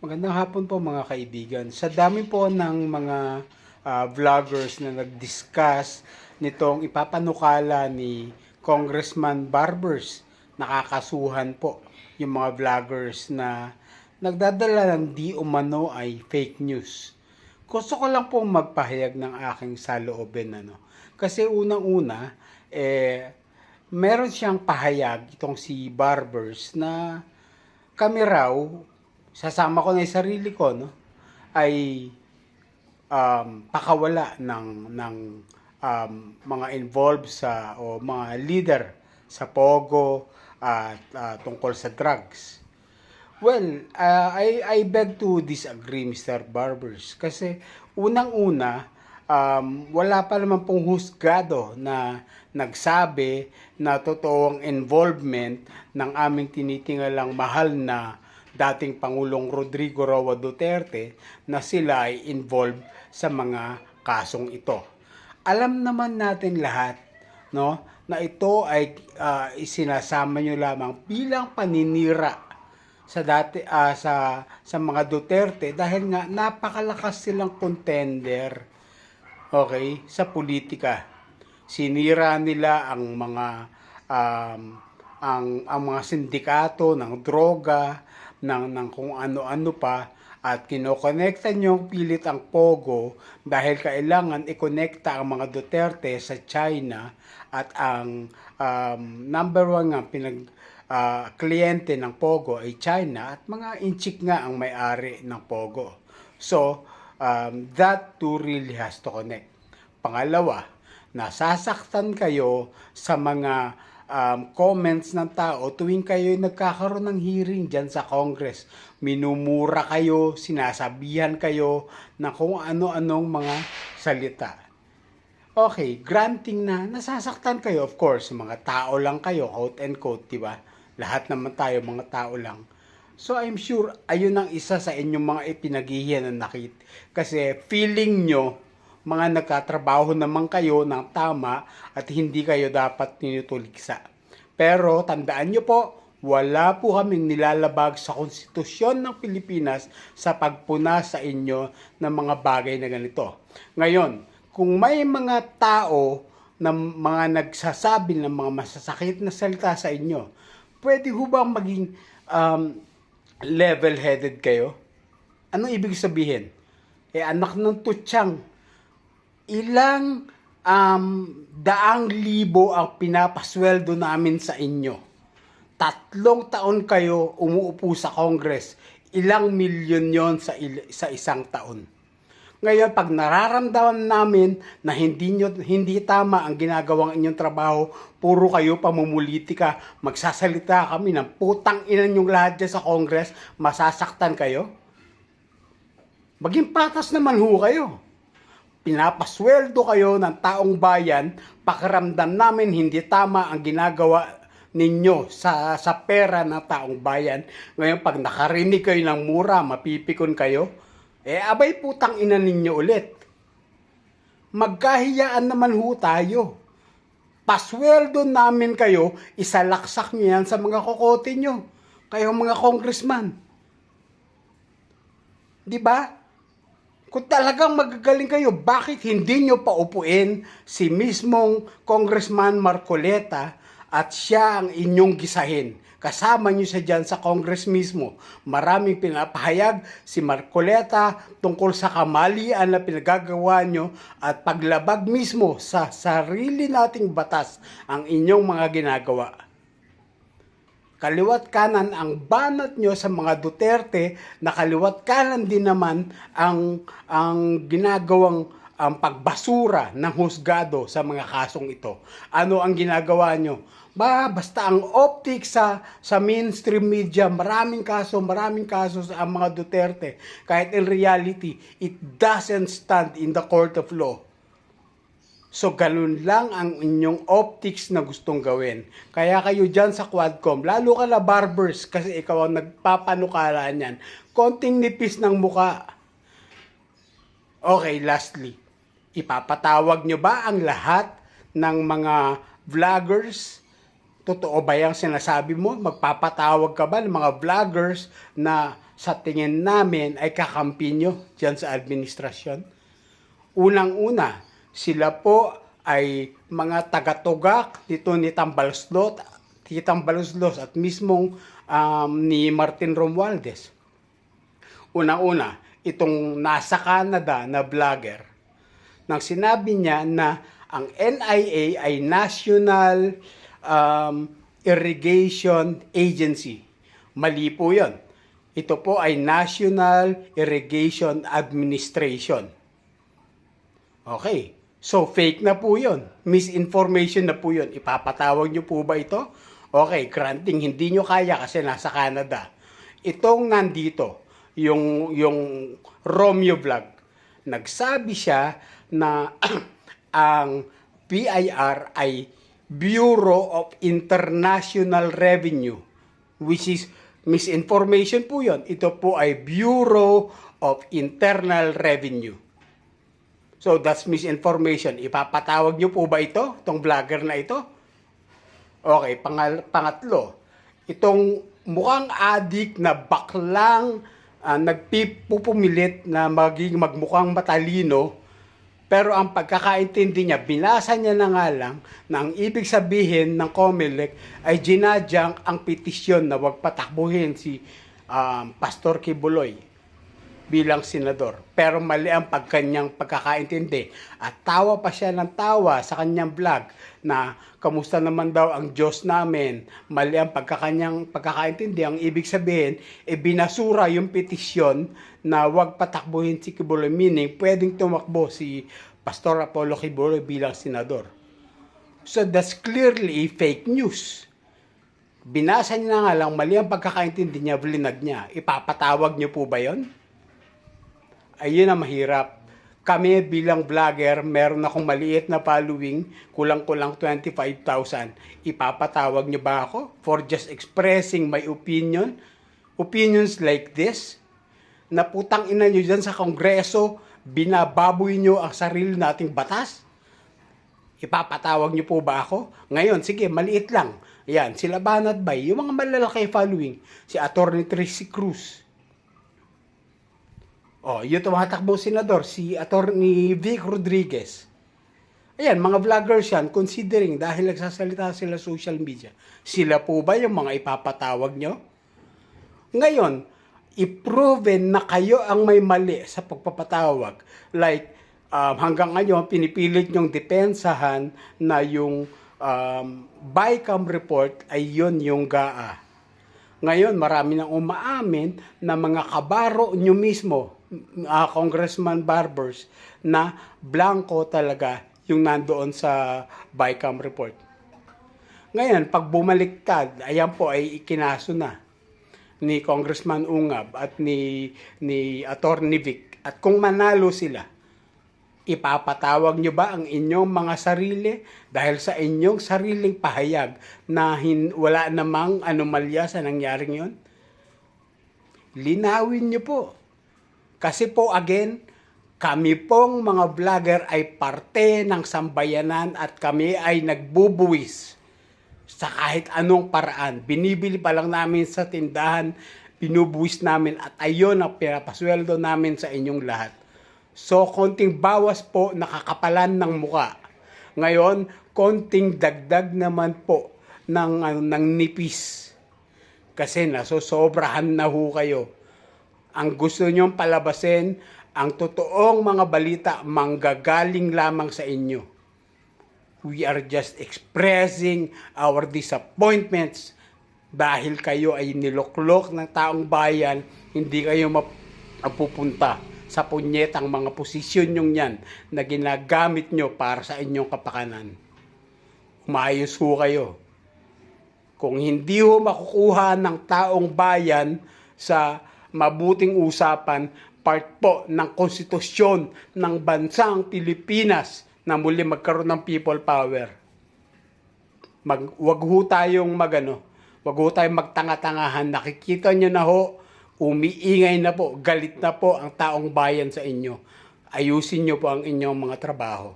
Magandang hapon po mga kaibigan. Sa dami po ng mga vloggers na nag-discuss nitong ipapanukala ni Congressman Barbers, nakakasuhan po yung mga vloggers na nagdadala ng di umano ay fake news. Gusto ko lang pong magpahayag ng aking saloobin. Kasi unang-una, meron siyang pahayag itong si Barbers na kami raw, sasama ko na yung sarili ko, ay pakawala ng mga involved sa o mga leader sa Pogo at tungkol sa drugs. Well, I beg to disagree, Mr. Barbers. Kasi unang-una, wala pa naman pong husgado na nagsabi na totoong involvement ng aming tinitingalang mahal na dating Pangulong Rodrigo Roa Duterte na sila ay involved sa mga kasong ito. Alam naman natin lahat, no, na ito ay isinasama nyo lamang bilang paninira sa mga Duterte dahil nga napakalakas silang contender, okay, sa politika. Sinira nila ang mga ang mga sindikato ng droga, ng kung ano-ano pa, at kinokonekta nyo pilit ang Pogo dahil kailangan ikonekta ang mga Duterte sa China at ang number one nga kliyente ng Pogo ay China at mga inchik nga ang may-ari ng Pogo. So, that too really has to connect. Pangalawa, nasasaktan kayo sa mga comments ng tao tuwing kayo nagkakaroon ng hearing dyan sa Congress. Minumura kayo, sinasabihan kayo na kung ano-anong mga salita. Okay, granting na nasasaktan kayo, of course, mga tao lang kayo, quote and quote, di ba? Lahat naman tayo, mga tao lang. So I'm sure, ayun ang isa sa inyong mga ipinaghihiyan na nakit. Kasi feeling nyo, mga nagkatrabaho naman kayo ng tama at hindi kayo dapat tinutuliksa. Pero tandaan nyo po, wala po kaming nilalabag sa konstitusyon ng Pilipinas sa pagpuna sa inyo ng mga bagay na ganito. Ngayon, kung may mga tao na mga nagsasabi ng mga masasakit na salita sa inyo, pwede ho bang maging level-headed kayo? Anong ibig sabihin? Anak ng tutsang, ilang daang libo ang pinapasweldo namin sa inyo. 3 taon kayo umuupo sa Congress. Ilang milyon yon sa isang taon. Ngayon, pag nararamdaman namin na hindi tama ang ginagawang inyong trabaho, puro kayo pamumulitika, magsasalita kami ng putang ina nyong lahat dyan sa Congress, masasaktan kayo? Maging patas naman ho kayo. Pinapasweldo kayo ng taong bayan, pakiramdam namin hindi tama ang ginagawa ninyo sa pera ng taong bayan. Ngayon, pag nakarinig kayo ng mura, mapipikon kayo, abay putang ina ninyo ulit. Magkahiyaan naman ho tayo. Pasweldo namin kayo, isalaksak nyo yan sa mga kokote nyo. Kayong mga congressman. Di ba? Kung talagang magagaling kayo, bakit hindi nyo paupuin si mismong Congressman Marcoleta at siya ang inyong gisahin? Kasama nyo siya dyan sa Congress mismo. Maraming pinapahayag si Marcoleta tungkol sa kamalian na pinagagawa nyo at paglabag mismo sa sarili nating batas ang inyong mga ginagawa. Kaliwat kanan ang banat nyo sa mga Duterte, na kaliwat kanan din naman ang ginagawang pagbasura ng husgado sa mga kasong ito. Ano ang ginagawa nyo? Basta ang optics sa mainstream media, maraming kaso sa mga Duterte. Kahit in reality, it doesn't stand in the court of law. So, ganun lang ang inyong optics na gustong gawin. Kaya kayo dyan sa Quadcom, lalo ka na Barbers, kasi ikaw ang nagpapanukala niyan. Konting nipis ng muka. Okay, lastly, ipapatawag nyo ba ang lahat ng mga vloggers? Totoo ba yung sinasabi mo? Magpapatawag ka ba ng mga vloggers na sa tingin namin ay kakampi nyo dyan sa administrasyon? Unang-una, sila po ay mga tagatugak nito ni Tambaloslos at mismong ni Martin Romualdez. Unang-una, itong nasa Canada na vlogger, nang sinabi niya na ang NIA ay National Irrigation Agency. Mali po yun. Ito po ay National Irrigation Administration. Okay. So, fake na po yun. Misinformation na po yun. Ipapatawag nyo po ba ito? Okay, granting, hindi nyo kaya kasi nasa Canada. Itong nandito, yung Romeo Vlog, nagsabi siya na ang BIR ay Bureau of International Revenue, which is misinformation po yun. Ito po ay Bureau of Internal Revenue. So, that's misinformation. Ipapatawag nyo po ba ito? Itong vlogger na ito? Okay, pangatlo. Itong mukhang adik na baklang nagpupumilit na magmukhang matalino, pero ang pagkakaintindi niya, binasa niya na nga lang na ang ibig sabihin ng COMELEC ay ginadjunk ang petisyon na wag patakbuhin si Pastor Kibuloy bilang senador. Pero mali ang kanyang pagkakaintindi. At tawa pa siya ng tawa sa kanyang vlog na kamusta naman daw ang Diyos namin. Mali ang kanyang pagkakaintindi. Ang ibig sabihin, binasura yung petisyon na wag patakbuhin si Kibuloy. Meaning, pwedeng tumakbo si Pastor Apollo Kibuloy bilang senador. So that's clearly fake news. Binasa niya na nga lang, mali ang pagkakaintindi niya, blinag niya. Ipapatawag niyo po ba yon? Ayun ang mahirap. Kami bilang vlogger, meron akong maliit na following, kulang-kulang 25,000. Ipapatawag niyo ba ako for just expressing my opinion? Opinions like this? Na putang ina niyo dyan sa Kongreso, binababoy niyo ang sarili nating batas? Ipapatawag niyo po ba ako? Ngayon, sige, maliit lang. Yan, sila Banat Bay, yung mga malalaki following, si Atty. Tracy Cruz. Yung tumatakbo senador, si Atty. Vic Rodriguez. Ayan, mga vloggers yan, considering dahil nagsasalita sila social media. Sila po ba yung mga ipapatawag nyo? Ngayon, i-proven na kayo ang may mali sa pagpapatawag. Like, hanggang ngayon, pinipilit nyong depensahan na yung BICAM report ay yun yung GAA. Ngayon, marami nang umaamin na mga kabaro nyo mismo, Congressman Barbers, na blanco talaga yung nandoon sa BICAM report. Ngayon, pag bumaliktad, ayan po ay ikinaso na ni Congressman Ungab at ni Atty. Vic. At kung manalo sila, ipapatawag nyo ba ang inyong mga sarili dahil sa inyong sariling pahayag na wala namang anomalya sa nangyaring yon? Linawin nyo po. Kasi po again, kami pong mga vlogger ay parte ng sambayanan at kami ay nagbubuwis sa kahit anong paraan. Binibili pa lang namin sa tindahan, binubuwis namin at ayon ang pinapasweldo namin sa inyong lahat. So, konting bawas po, nakakapalan ng muka. Ngayon, konting dagdag naman po ng nipis. Kasi nasosobrahan na ho kayo. Ang gusto nyong palabasin, ang totoong mga balita, manggagaling lamang sa inyo. We are just expressing our disappointments dahil kayo ay niloklok ng taong bayan, hindi kayo mapupunta sa punyetang mga posisyon nyong yan na ginagamit nyo para sa inyong kapakanan. Umayos ho kayo. Kung hindi ho makukuha ng taong bayan sa mabuting usapan, part po ng konstitusyon ng bansang Pilipinas na muli magkaroon ng people power. Wag ho tayong wag ho tayong magtanga-tangahan. Nakikita nyo na ho, umiingay na po, galit na po ang taong bayan sa inyo. Ayusin nyo po ang inyong mga trabaho.